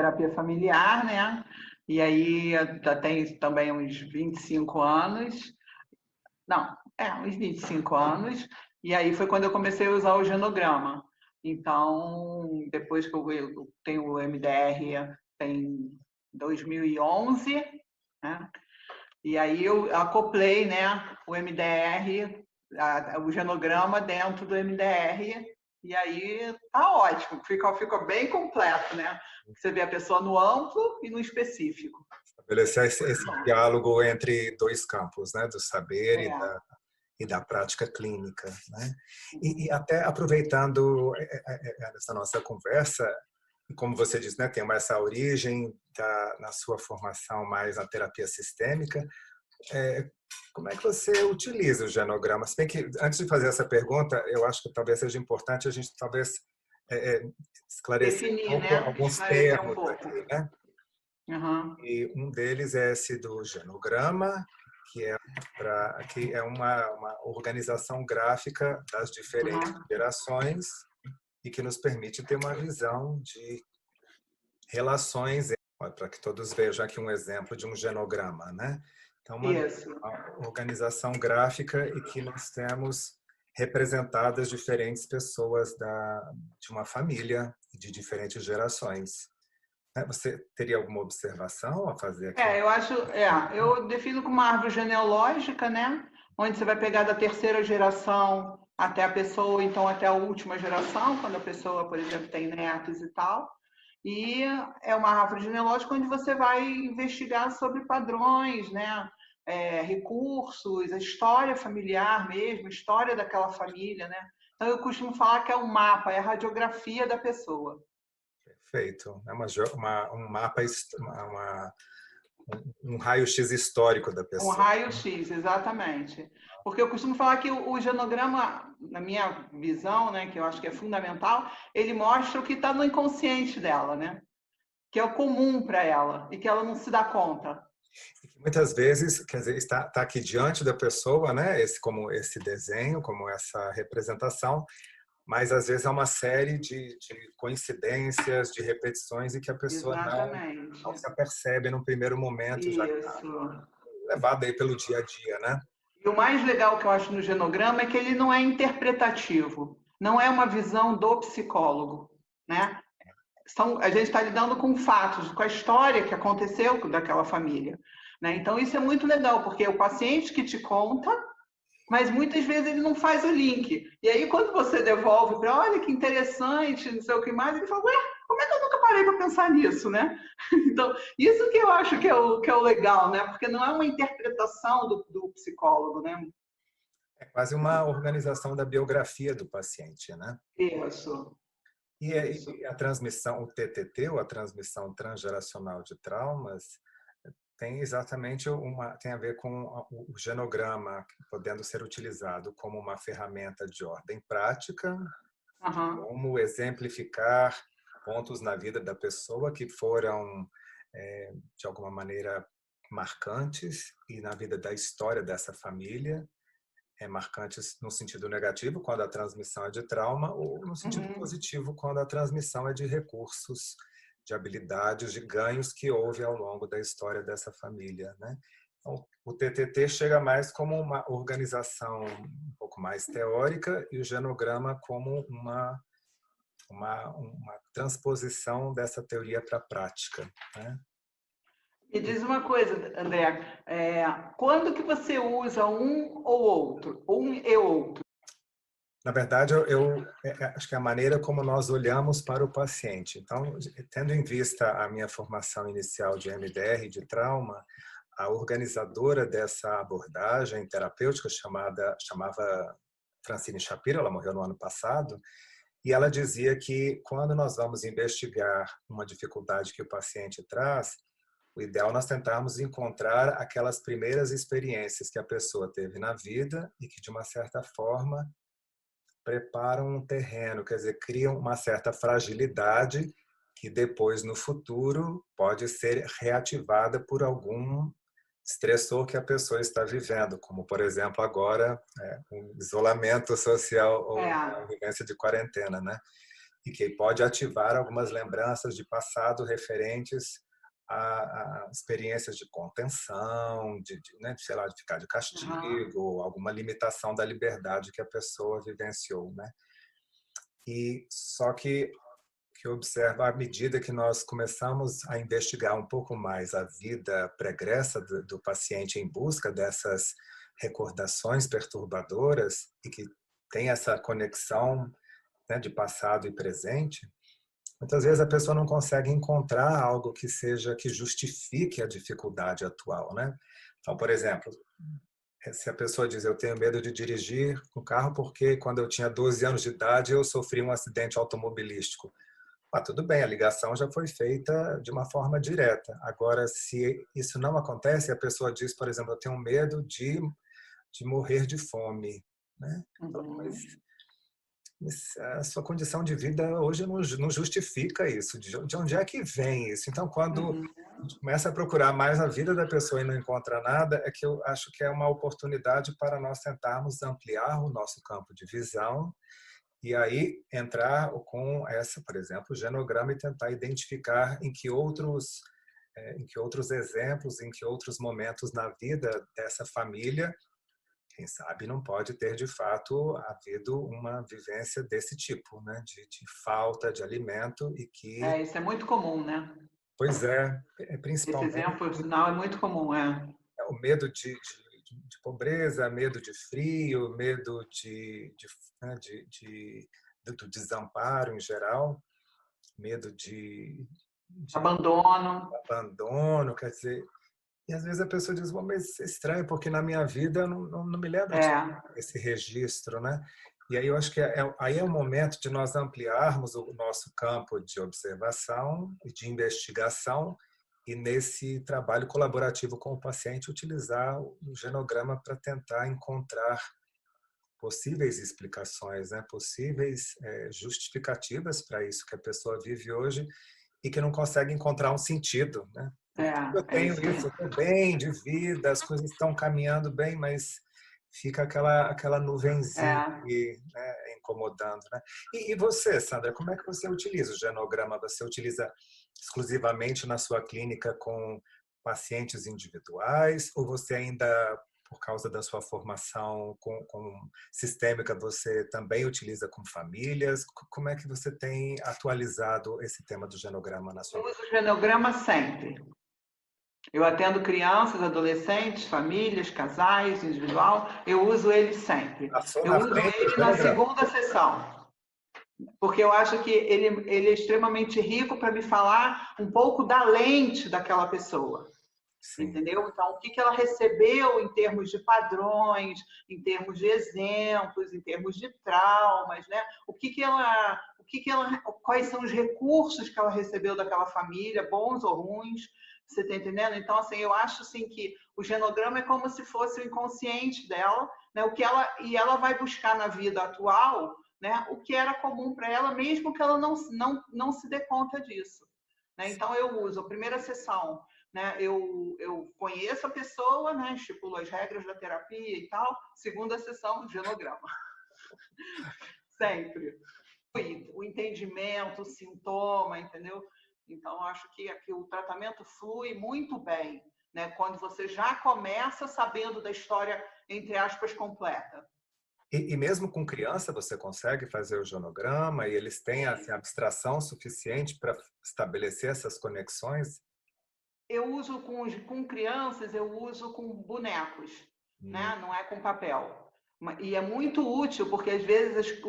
terapia familiar, né? E aí já tem também uns 25 anos. Não, uns 25 anos. E aí foi quando eu comecei a usar o genograma. Então, depois que eu tenho o MDR, tem 2011, né? E aí eu acoplei, né, o MDR, o genograma dentro do MDR, e aí tá ótimo, fica bem completo, né? Você vê a pessoa no amplo e no específico. Estabelecer esse diálogo entre dois campos, né, do saber e da prática clínica, né? E até aproveitando essa nossa conversa, como você disse, né, tem essa origem na sua formação mais na terapia sistêmica. Como é que você utiliza o genograma? Se bem que, antes de fazer essa pergunta, eu acho que talvez seja importante a gente talvez esclarecer Definir, um pouco né? alguns Esclarecer um termos pouco. aqui, né? Uhum. E um deles é esse do genograma, que é uma organização gráfica das diferentes gerações e que nos permite ter uma visão de relações, para que todos vejam aqui um exemplo de um genograma, né? Então, Isso. uma organização gráfica e que nós temos representadas diferentes pessoas de uma família de diferentes gerações. Você teria alguma observação a fazer aqui? Eu defino como uma árvore genealógica, né? Onde você vai pegar da terceira geração até a pessoa, então até a última geração, quando a pessoa, por exemplo, tem netos e tal. E é uma árvore genealógica onde você vai investigar sobre padrões, né? Recursos, a história familiar mesmo, a história daquela família, né? Então eu costumo falar que é um mapa, é a radiografia da pessoa. Perfeito. É um mapa, um raio-x histórico da Um pessoa. raio-x, exatamente. Porque eu costumo falar que o genograma, na minha visão, né, que eu acho que é fundamental, ele mostra o que está no inconsciente dela, né? Que é o comum para ela e que ela não se dá conta. Muitas vezes, quer dizer, está aqui diante da pessoa, né? Como esse desenho, como essa representação, mas às vezes é uma série de coincidências, de repetições e que a pessoa Exatamente. não se apercebe no primeiro momento, já Isso. levada aí pelo dia a dia, né? E o mais legal que eu acho no genograma é que ele não é interpretativo, não é uma visão do psicólogo, né? A gente está lidando com fatos, com a história que aconteceu daquela família, né? Então isso é muito legal, porque é o paciente que te conta, mas muitas vezes ele não faz o link. E aí quando você devolve para, olha que interessante, não sei o que mais, ele fala, ué, como é que eu nunca parei para pensar nisso, né? Então, isso que eu acho que é o legal, né? Porque não é uma interpretação do psicólogo, né? É quase uma organização da biografia do paciente, né? Isso, isso. E a transmissão, o TTT, ou a transmissão transgeracional de traumas, tem exatamente tem a ver com o genograma podendo ser utilizado como uma ferramenta de ordem prática, Uhum. como exemplificar pontos na vida da pessoa que foram, de alguma maneira, marcantes e na vida da história dessa família, marcantes no sentido negativo, quando a transmissão é de trauma, ou no sentido positivo, quando a transmissão é de recursos, de habilidades, de ganhos que houve ao longo da história dessa família, né? Então, o TTT chega mais como uma organização um pouco mais teórica e o genograma como uma transposição dessa teoria para a prática, né? Me diz uma coisa, André, quando que você usa um ou outro, um e outro? Na verdade, eu acho que é a maneira como nós olhamos para o paciente. Então, tendo em vista a minha formação inicial de MDR, de trauma, a organizadora dessa abordagem terapêutica chamava Francine Shapiro, ela morreu no ano passado, e ela dizia que quando nós vamos investigar uma dificuldade que o paciente traz, o ideal é nós tentarmos encontrar aquelas primeiras experiências que a pessoa teve na vida e que, de uma certa forma, preparam um terreno, quer dizer, criam uma certa fragilidade que depois, no futuro, pode ser reativada por algum estressor que a pessoa está vivendo, como, por exemplo, agora, um isolamento social ou É, a vivência de quarentena, né? e que pode ativar algumas lembranças de passado referentes a experiências de contenção, né, sei lá, de ficar de Aham. castigo, alguma limitação da liberdade que a pessoa vivenciou, né? E só que observa à medida que nós começamos a investigar um pouco mais a vida pregressa do paciente em busca dessas recordações perturbadoras e que tem essa conexão, né, de passado e presente, muitas vezes a pessoa não consegue encontrar algo que justifique a dificuldade atual, né? Então, por exemplo, se a pessoa diz eu tenho medo de dirigir um carro porque quando eu tinha 12 anos de idade eu sofri um acidente automobilístico. Ah, tudo bem, a ligação já foi feita de uma forma direta. Agora, se isso não acontece, a pessoa diz, por exemplo, eu tenho medo de morrer de fome, né? Mas Uhum. a sua condição de vida hoje não justifica isso. De onde é que vem isso? Então, quando Uhum. a gente começa a procurar mais a vida da pessoa e não encontra nada, é que eu acho que é uma oportunidade para nós tentarmos ampliar o nosso campo de visão e aí entrar com essa, por exemplo, o genograma e tentar identificar em que outros exemplos, em que outros momentos na vida dessa família, quem sabe não pode ter de fato havido uma vivência desse tipo, né? De falta de alimento e que, Isso é muito comum, né? pois é Esse principalmente exemplo, sinal, é muito comum, é. o medo de pobreza, medo de frio, medo né, do desamparo em geral, medo de Abandono. abandono, quer dizer, e às vezes a pessoa diz, bom, mas é estranho, porque na minha vida eu não me lembro de É, esse registro, né? E aí eu acho que aí é o momento de nós ampliarmos o nosso campo de observação e de investigação e nesse trabalho colaborativo com o paciente utilizar o genograma para tentar encontrar possíveis explicações, né? Possíveis justificativas para isso que a pessoa vive hoje e que não consegue encontrar um sentido, né? Por que eu é tenho isso isso? Eu mesmo. estou bem de vida, as coisas estão caminhando bem, mas fica aquela nuvenzinha É. aí, né, incomodando, né? E você, Sandra, como é que você utiliza o genograma? Você utiliza exclusivamente na sua clínica com pacientes individuais ou você ainda, por causa da sua formação com sistêmica, você também utiliza com famílias? Como é que você tem atualizado esse tema do genograma na Eu sua uso o genograma sempre. Eu atendo crianças, adolescentes, famílias, casais, individual. Eu uso ele sempre. passou Eu na uso frente do ele na genograma? segunda sessão, porque eu acho que ele é extremamente rico para me falar um pouco da lente daquela pessoa. Sim. Entendeu? Então, o que que ela recebeu em termos de padrões, em termos de exemplos, em termos de traumas, né? Quais são os recursos que ela recebeu daquela família, bons ou ruins, você está entendendo? Então, assim, eu acho assim que o genograma é como se fosse o inconsciente dela, né? E ela vai buscar na vida atual, né? O que era comum para ela, mesmo que ela não se dê conta disso. Né? Então, eu uso a primeira sessão, né? Eu conheço a pessoa, né? Estipulo as regras da terapia e tal. Segunda sessão, genograma. Sempre. O entendimento, o sintoma, entendeu? Então, acho que aqui o tratamento flui muito bem, né? Quando você já começa sabendo da história, entre aspas, completa. E mesmo com criança você consegue fazer o genograma e eles têm assim, abstração suficiente para estabelecer essas conexões? Eu uso com crianças, eu uso com bonecos, Hum, né? Não é com papel. E é muito útil, porque às vezes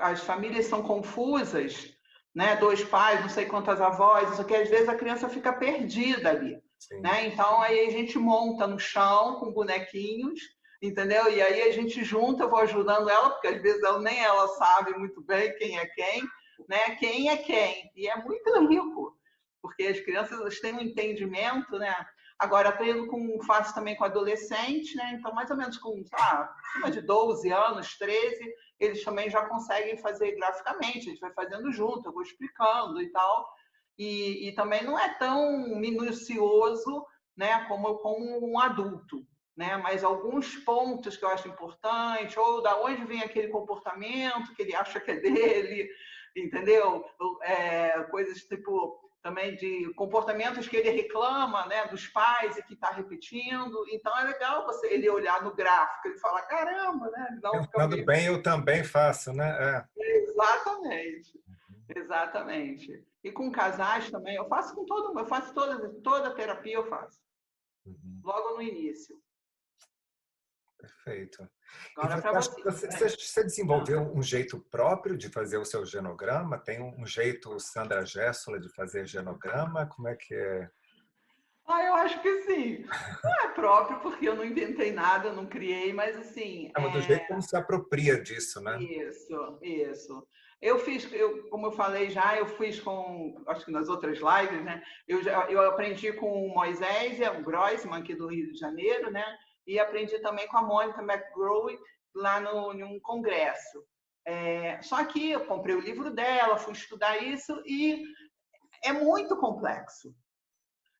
as famílias são confusas, né? Dois pais, não sei quantas avós, isso aqui, às vezes a criança fica perdida ali. sim. Né? Então aí a gente monta no chão com bonequinhos, entendeu? E aí a gente junta, eu vou ajudando ela, porque às vezes nem ela sabe muito bem quem é quem, né? Quem é quem. E é muito rico porque as crianças elas têm um entendimento, né? Agora, aprendo faço também com adolescentes, né? Então, mais ou menos com, acima de 12 anos, 13, eles também já conseguem fazer graficamente, a gente vai fazendo junto, eu vou explicando e tal. E também não é tão minucioso, né, como um adulto, né? Mas alguns pontos que eu acho importante, ou da onde vem aquele comportamento que ele acha que é dele, entendeu? Coisas tipo também de comportamentos que ele reclama, né, dos pais e que está repetindo. Então é legal ele olhar no gráfico e falar, caramba, né? Não fica Pensando meio... bem, eu também faço, né? Exatamente, exatamente. E com casais também, eu faço com todo mundo, eu faço toda terapia eu faço. Uhum. Logo no início. Perfeito. E Agora para você acha você. que você desenvolveu um jeito próprio de fazer o seu genograma? Tem um jeito Sandra Gessola de fazer genograma? Como é que é? Eu acho que sim. Não é próprio, porque eu não inventei nada, eu não criei, mas assim, É do jeito como se apropria disso, né? isso, isso. Como eu falei já, eu fiz com, acho que nas outras lives, né? Eu aprendi com o Moisés e o Groisman, aqui do Rio de Janeiro, né? E aprendi também com a Mônica McGraw lá em um congresso. Só que eu comprei o livro dela, fui estudar isso e é muito complexo,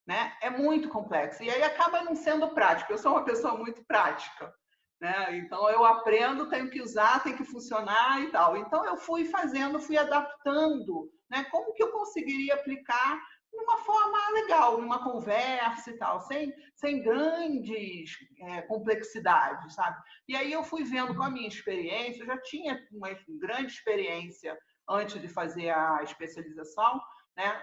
né? É muito complexo. E aí acaba não sendo prático. Eu sou uma pessoa muito prática, né? Então eu aprendo, tenho que usar, tem que funcionar e tal. Então eu fui fazendo, fui adaptando, né? Como que eu conseguiria aplicar de uma forma legal, numa conversa e tal, sem grandes complexidades, sabe? E aí eu fui vendo com a minha experiência, eu já tinha uma grande experiência antes de fazer a especialização, né?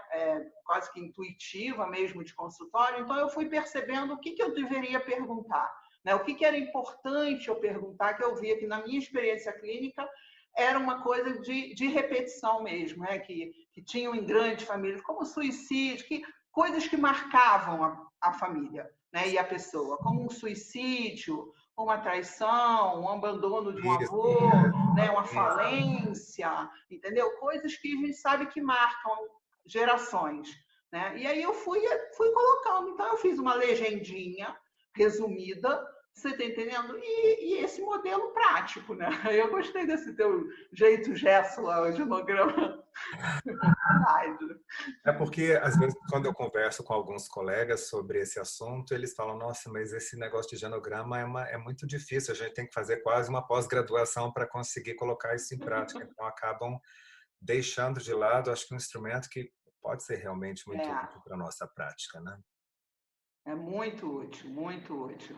Quase que intuitiva mesmo de consultório. Então eu fui percebendo o que eu deveria perguntar, né? O que era importante eu perguntar, que eu via que na minha experiência clínica era uma coisa de repetição mesmo, né? Que tinham em grandes famílias, como suicídio, coisas que marcavam a família, né? E a pessoa, como um suicídio, uma traição, um abandono de um Isso, avô, né? Uma isso. falência, entendeu? Coisas que a gente sabe que marcam gerações, né? E aí eu fui colocando. Então eu fiz uma legendinha resumida, você está entendendo? E esse modelo prático, né? Eu gostei desse teu jeito gesso lá, o genograma. É porque, às vezes, quando eu converso com alguns colegas sobre esse assunto, eles falam, nossa, mas esse negócio de genograma é muito difícil, a gente tem que fazer quase uma pós-graduação para conseguir colocar isso em prática. Então, acabam deixando de lado, acho que um instrumento que pode ser realmente muito útil para a nossa prática, né? É muito útil, muito útil.